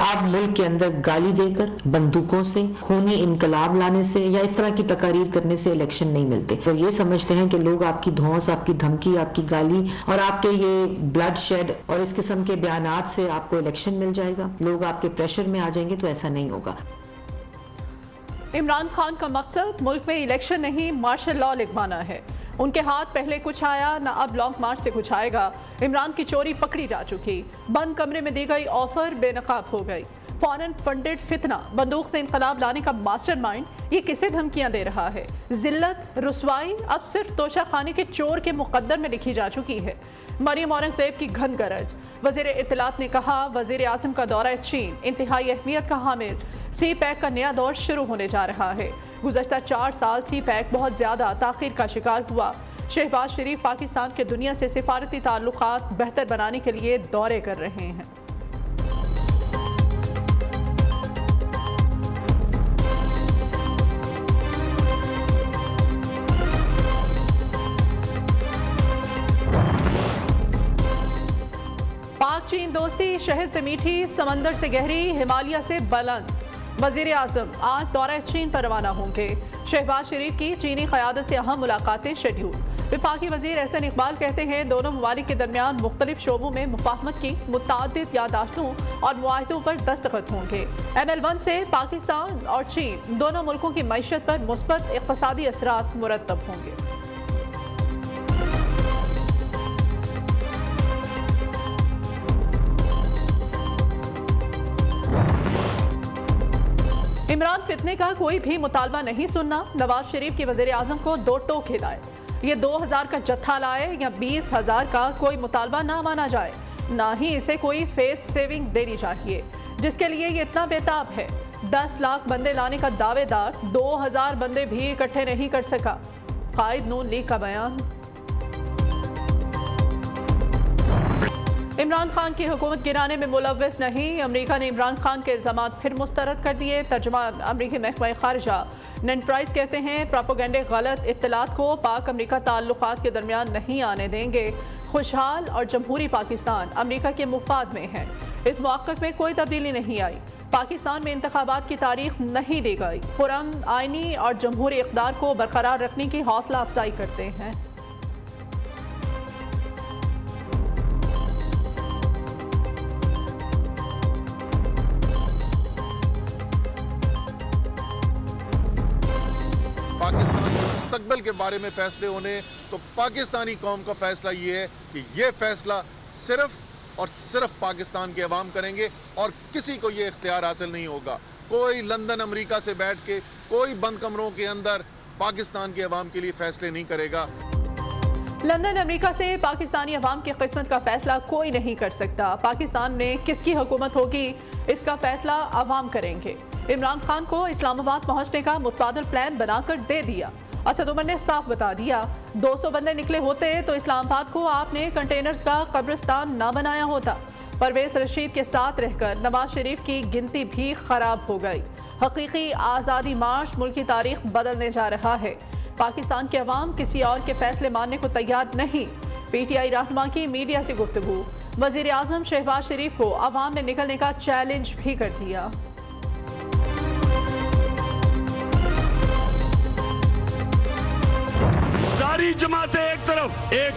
आप मुल्क के अंदर गाली देकर, बंदूकों से, खूनी इनकलाब लाने से या इस तरह की तकारीर करने से इलेक्शन नहीं मिलते। तो ये समझते हैं कि लोग आपकी धौंस, आपकी धमकी, आपकी गाली और आपके ये ब्लड शेड और इस किस्म के बयानात से आपको इलेक्शन मिल जाएगा, लोग आपके प्रेशर में आ जाएंगे, तो ऐसा नहीं होगा। इमरान खान का मकसद मुल्क में इलेक्शन नहीं, मार्शल लॉ लिखवाना है। उनके हाथ पहले कुछ आया ना अब लॉन्ग मार्च से कुछ आएगा। इमरान की चोरी पकड़ी जा चुकी, बंद कमरे में दी गई ऑफर बेनकाब हो गई। फॉरेन फंडेड फितना, बंदूक से इनकलाब लाने का मास्टरमाइंड, ये किसे धमकियां दे रहा है? जिल्लत, रुसवाई अब सिर्फ तोशा खाने के चोर के मुकद्दर में लिखी जा चुकी है। मरियम औरंगजेब की घन गरज, वजीर इत्तलात ने कहा वजीर आजम का दौरा चीन इंतहाई अहमियत का हामिल। सी पैक का नया दौर शुरू होने जा रहा है। गुज़श्ता 4 साल सी पैक बहुत ज़्यादा ताख़ीर का शिकार हुआ। शहबाज शरीफ पाकिस्तान के दुनिया से सिफारती ताल्लुकात बेहतर बनाने के लिए दौरे कर रहे हैं। पाक चीन दोस्ती शहद से मीठी, समंदर से गहरी, हिमालय से बुलंद। वजीर आजम आज दौरा चीन पर रवाना होंगे। शहबाज शरीफ की चीनी क़यादत से अहम मुलाकातें शेड्यूल। वफाकी वजीर एहसन इकबाल कहते हैं दोनों ममालिक के दरमियान मुख्तलिफ शोबों में मुफाहमत की मुतअद्दिद यादाश्तों और मुआहिदों पर दस्तखत होंगे। ML1 से पाकिस्तान और चीन दोनों मुल्कों की मईशत पर मुस्बत इक़्तिसादी असरात मुरतब होंगे। इमरान फितने का कोई भी मुतालबा नहीं सुनना, नवाज शरीफ के वजीर आजम को 2 टोक हिलाए। ये 2000 का जत्था लाए या 20,000 का कोई मुतालबा ना माना जाए, ना ही इसे कोई फेस सेविंग देनी चाहिए जिसके लिए ये इतना बेताब है। 10 लाख बंदे लाने का दावेदार 2000 बंदे भी इकट्ठे नहीं कर सका। कायद नून लीग का बयान। इमरान खान की हुकूमत गिराने में मुलव्वस नहीं, अमेरिका ने इमरान खान के इल्ज़ामात फिर मुस्तरद कर दिए। तर्जुमान अमेरिकी महकमा खारजा नैन प्राइस कहते हैं प्रोपेगेंडे गलत इत्तलात को पाक अमेरिका ताल्लुकात के दरमियान नहीं आने देंगे। खुशहाल और जमहूरी पाकिस्तान अमेरिका के मुफाद में है। इस मौक़िफ़ में कोई तब्दीली नहीं आई। पाकिस्तान में इंतखाबात की तारीख नहीं दी गई। पुरअमन, आइनी और जमहूरी इक़्तिदार को बरकरार रखने की हौसला अफजाई करते हैं। पाकिस्तान के मुस्तकबिल के बारे में फैसले होने तो पाकिस्तानी कौम का फैसला ये है कि ये फैसला सिर्फ और सिर्फ पाकिस्तान के अवाम करेंगे और किसी को ये इख्तियार हासिल नहीं होगा। कोई लंदन अमेरिका से बैठ के कोई बंद कमरों के अंदर पाकिस्तान के अवाम के लिए फैसले नहीं करेगा। लंदन अमेरिका से पाकिस्तानी अवाम की किस्मत का फैसला कोई नहीं कर सकता। पाकिस्तान में किसकी हुकूमत होगी इसका फैसला अवाम करेंगे। इमरान खान को इस्लामाबाद पहुंचने का मुतबादिल प्लान बनाकर दे दिया। असद उमर ने साफ बता दिया 200 बंदे निकले होते तो इस्लामाबाद को आपने कंटेनर्स का कब्रिस्तान ना बनाया होता। परवेज रशीद के साथ रहकर नवाज शरीफ की गिनती भी खराब हो गई। हकीकी आज़ादी मार्च मुल्क की तारीख बदलने जा रहा है। पाकिस्तान के अवाम किसी और के फैसले मानने को तैयार नहीं। PTI रहनुमा की मीडिया से गुफ्तगू। वजीर आजम शहबाज शरीफ को अवाम में निकलने का चैलेंज भी कर दिया। सारी जमातें एक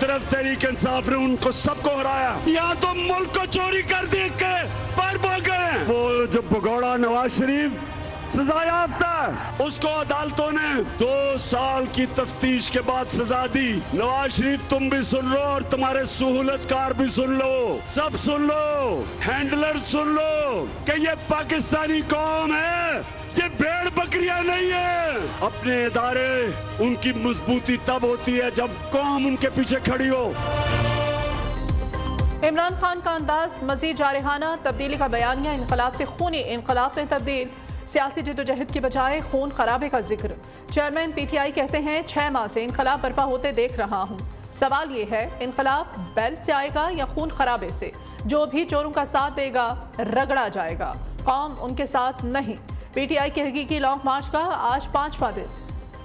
तरफ तहरीक इंसाफ ने उनको सबको हराया। यहाँ तो मुल्क को चोरी कर देख के पर भाग गए। वो जो भगोड़ा नवाज शरीफ सजा याफ्ता, उसको अदालतों ने 2 साल की तफ्तीश के बाद सजा दी। नवाज शरीफ तुम भी सुन लो और तुम्हारे सहूलतकार भी सुन लो, सब सुन लो, हैंडलर सुन लो कि ये पाकिस्तानी कौम है, ये भेड़ बकरियां नहीं है। अपने इदारे उनकी मजबूती तब होती है जब कौम उनके पीछे खड़ी हो। इमरान खान का अंदाज मजीद जारहाना, तब्दीली का बयानिया इनकलाब से खूनी इनकलाब में तब्दील। सियासी जद्दोजहद की बजाय खून खराबे का जिक्र। चेयरमैन PTI कहते हैं 6 माह से इनकलाब बर्पा होते देख रहा हूँ। सवाल ये है इनकलाब बेल्ट से आएगा या खून खराबे से? जो भी चोरों का साथ देगा रगड़ा जाएगा, कौम उनके साथ नहीं। PTI के हकीकी लॉन्ग मार्च का आज 5वां दिन।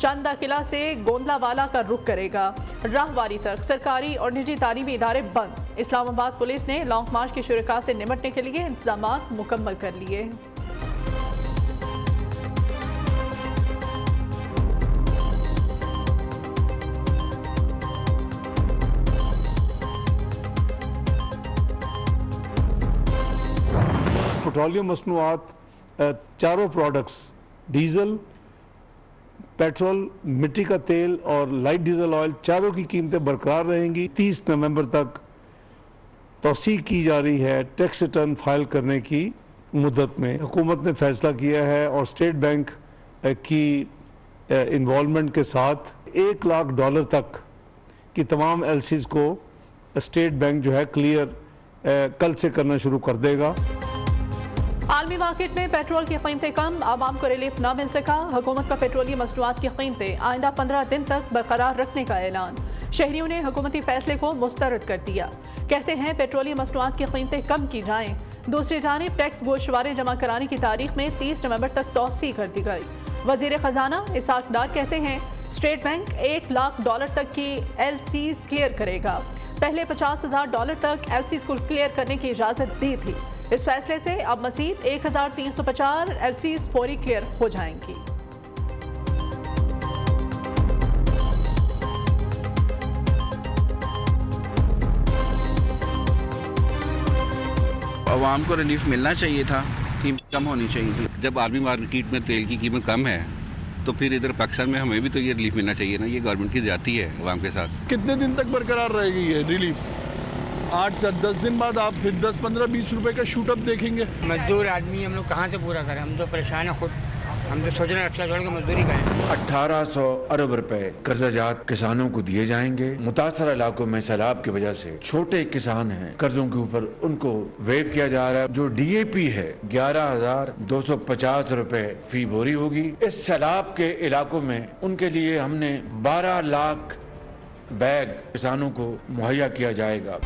चांदा किला से गोंदलावाला का रुख करेगा। राहवारी तक सरकारी और निजी तालीमी इदारे बंद। इस्लामाबाद पुलिस ने लॉन्ग मार्च के शुरका से निपटने के लिए इंतजाम मुकम्मल कर लिए। पेट्रोलियम मसनूआत चारों प्रोडक्ट्स डीजल, पेट्रोल, मिट्टी का तेल और लाइट डीजल ऑयल चारों की कीमतें बरकरार रहेंगी। 30 नवंबर तक तौसीह की जा रही है टैक्स रिटर्न फाइल करने की मुद्दत में। हुकूमत ने फैसला किया है और स्टेट बैंक की इन्वॉल्वमेंट के साथ $1 लाख तक की तमाम एलसीज को स्टेट बैंक जो है क्लियर कल से करना शुरू कर देगा। आलमी मार्केट में पेट्रोल की कीमतें कम, आवाम को रिलीफ न मिल सका। हुकूमत का पेट्रोलियम मसनूआत की कीमतें आइंदा 15 दिन तक बरकरार रखने का ऐलान। शहरियों ने हुकूमती फैसले को मुस्तरद कर दिया। कहते हैं पेट्रोलियम मसनूआत की कीमतें कम की जाएं। दूसरी जानिब टैक्स गोशवारे जमा कराने की तारीख में 30 नवंबर तक तौसीह कर दी गई। वजीर खजाना इसहाक डार कहते हैं स्टेट बैंक $1 लाख तक की एलसीज क्लियर करेगा। पहले $50,000 तक एलसीज को क्लियर करने की इजाजत दी थी। इस फैसले से अब मजीद 1350 एलसीज फौरी क्लियर हो जाएंगी। आवाम को रिलीफ मिलना चाहिए था, कीमत कम होनी चाहिए थी। जब आलमी मार्केट में तेल की कीमत कम है तो फिर इधर पाकिस्तान में हमें भी तो ये रिलीफ मिलना चाहिए ना। ये गवर्नमेंट की ज्यादती है आवाम के साथ। कितने दिन तक बरकरार रहेगी ये रिलीफ? 8-10 दिन बाद आप फिर 10, 15, 20 रुपए का शूट अप देखेंगे। मजदूर आदमी हम लोग कहाँ से पूरा करें? हम तो परेशान हैं खुद। हम तो सोच रहे हैं रक्षा छोड़ के मजदूरी करें। 1800 अरब रुपए कर्जाजात किसानों को दिए जाएंगे। मुतासर इलाकों में सैलाब की वजह से छोटे किसान हैं, कर्जों के ऊपर उनको वेव किया जा रहा है। जो DAP है 11,250 रुपए फी बोरी होगी। इस सैलाब के इलाकों में उनके लिए हमने 12 लाख बैग किसानों को मुहैया किया जाएगा।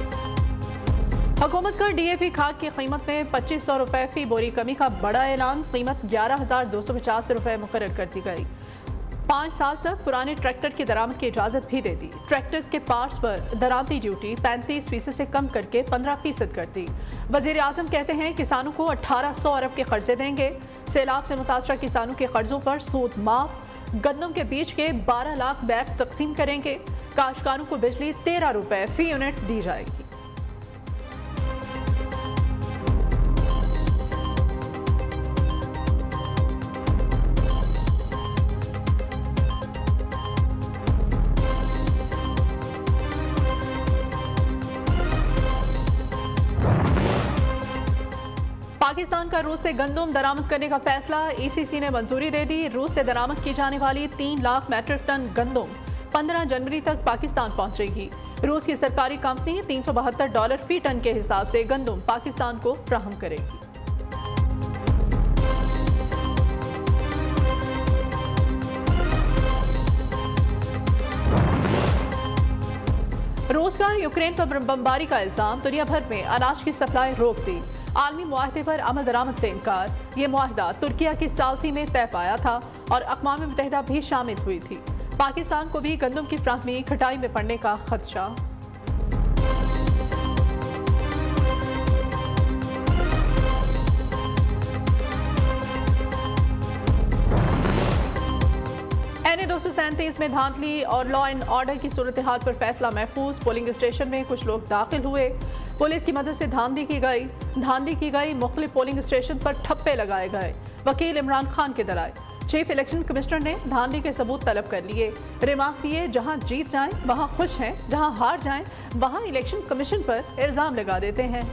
हुकूमत का DAP खाद की कीमत में 2500 रुपए फी बोरी कमी का बड़ा ऐलान। कीमत 11,250 रुपए मुकर्रर कर दी गई। 5 साल तक पुराने ट्रैक्टर की दरामद की इजाजत भी दे दी। ट्रैक्टर के पार्ट्स पर दरामदी ड्यूटी 35% से कम करके 15% कर दी। वजीर आजम कहते हैं किसानों को 1800 अरब के कर्जे देंगे। सैलाब से मुतासरा किसानों के कर्जों पर सूद माफ। गंदम के बीज के 12 लाख बैग तकसीम करेंगे। काश्तकारों को बिजली 13 रुपए फी यूनिट दी जाएगी। पाकिस्तान का रूस से गंदम दरामद करने का फैसला। ECC ने मंजूरी दे दी। रूस से दरामद की जाने वाली 3 लाख मैट्रिक टन गंदम 15 जनवरी तक पाकिस्तान पहुंचेगी। रूस की सरकारी कंपनी $372 फी टन के हिसाब से गंदम पाकिस्तान को फ्राहम करेगी। रूस का यूक्रेन पर बमबारी का इल्जाम। दुनिया भर में अनाज की सप्लाई रोक दी। आलमी मुआहदे पर अमल दरामद से इनकार। ये मुआहदा तुर्किया की सालसी में तय पाया था और अक़वाम मुत्तहिदा भी शामिल हुई थी। पाकिस्तान को भी गंदम की फ्राहमी खटाई में पड़ने का खदशा। NA 237 में धांधली और लॉ एंड ऑर्डर की सूरत हाल पर फैसला महफूज। पोलिंग स्टेशन में कुछ लोग दाखिल हुए। पुलिस की मदद से धांधली की गई। मुख्तलिफ पोलिंग स्टेशन पर ठप्पे लगाए गए। वकील इमरान खान के दलाइल। चीफ इलेक्शन कमिश्नर ने धांधली के सबूत तलब कर लिए। रिमार्क दिए जहां जीत जाएं वहां खुश हैं, जहां हार जाएं वहां इलेक्शन कमीशन पर इल्जाम लगा देते हैं।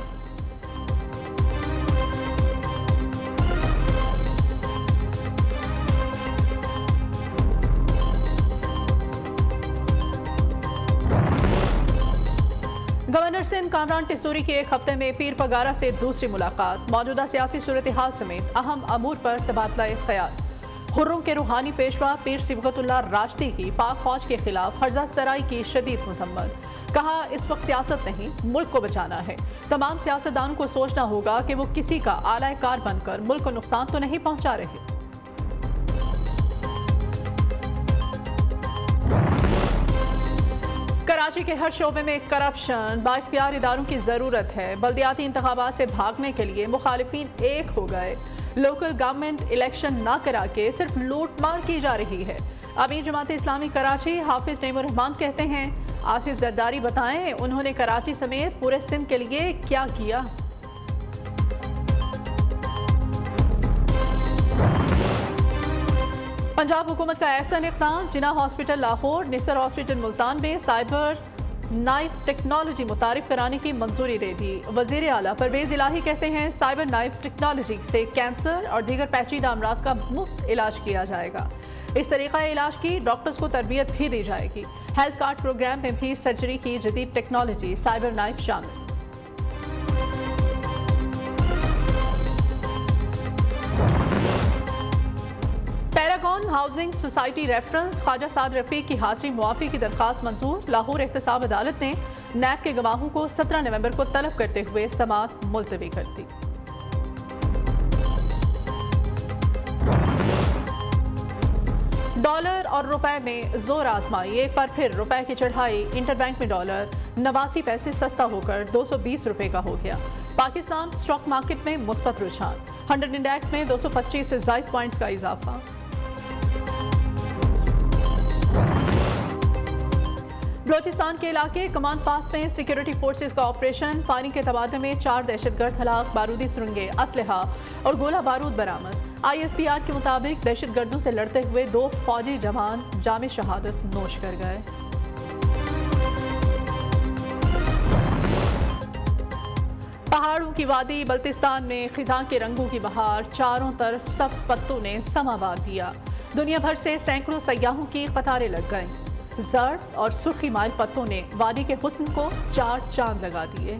गवर्नर सिंध कामरान टिसूरी की एक हफ्ते में पीर पगारा से दूसरी मुलाकात। मौजूदा सियासी सूरत हाल समेत अहम अमूर पर तबादला ख्याल। हुर्रम के रूहानी पेशवा पीर सिबगतुल्लाह राशदी की पाक फौज के खिलाफ हर्जा सराई की शदीद मजम्मत। कहा इस वक्त सियासत नहीं, मुल्क को बचाना है। तमाम सियासतदानों को सोचना होगा कि वो किसी का आला कार बनकर मुल्क को नुकसान तो नहीं पहुंचा रहे। कराची के हर शोबे में करप्शन, बाइख्तियार इदारों की ज़रूरत है। बल्दियाती इंतखाबात से भागने के लिए मुखालिफिन एक हो गए। लोकल गवर्नमेंट इलेक्शन ना करा के सिर्फ लूट मार की जा रही है। अमीर जमात इस्लामी कराची हाफिज नईमुर रहमान कहते हैं, आसिफ जरदारी बताएं उन्होंने कराची समेत पूरे सिंध के लिए क्या किया। पंजाब हुकूमत का ऐसा इक़दाम, जिना हॉस्पिटल लाहौर, निसर हॉस्पिटल मुल्तान में साइबर नाइफ टेक्नोलॉजी मुतारिफ कराने की मंजूरी दे दी। वज़ीर आला परवेज़ इलाही कहते हैं, साइबर नाइफ टेक्नोलॉजी से कैंसर और दीगर पेचीदा अमराज का मुफ्त इलाज किया जाएगा। इस तरीक़ा इलाज की डॉक्टर्स को तरबियत भी दी जाएगी। हेल्थ कार्ड प्रोग्राम में भी सर्जरी की जदीद टेक्नोलॉजी साइबर नाइफ शामिल। Paragon housing society reference Khawaja Saad Rafique की हाजिरी मुआफ़ी की दरख्वास्त मंजूर। लाहौर एहतसाब अदालत ने नैब के गवाहों को 17 नवंबर को तलब करते हुए समाअत मुलतवी कर दी। डॉलर और रुपए में जोर आजमाई, एक बार फिर रुपए की चढ़ाई। इंटरबैंक में डॉलर 89 पैसे सस्ता होकर 220 रुपए का हो गया। पाकिस्तान स्टॉक मार्केट में मुस्बत रुझान, 100 इंडेक्स में 225 से ज़ायद पॉइंट्स का इजाफा। बलोचिस्तान के इलाके कमान पास में सिक्योरिटी फोर्सेज का ऑपरेशन, पानी के तबादले में 4 दहशतगर्द हलाक, बारूदी सुरंगें, असलहा और गोला बारूद बरामद। ISPR के मुताबिक दहशतगर्दों से लड़ते हुए 2 फौजी जवान जामे शहादत नोश कर गए। पहाड़ों की वादी बल्तिस्तान में खिजां के रंगों की बहार, चारों तरफ सब्ज पत्तों ने समा बांध दिया। दुनिया भर से सैकड़ों सयाहों की कतारें लग गईं। जर्द और सुर्खी माइल पत्तों ने वादी के हुस्न को 4 चांद लगा दिए।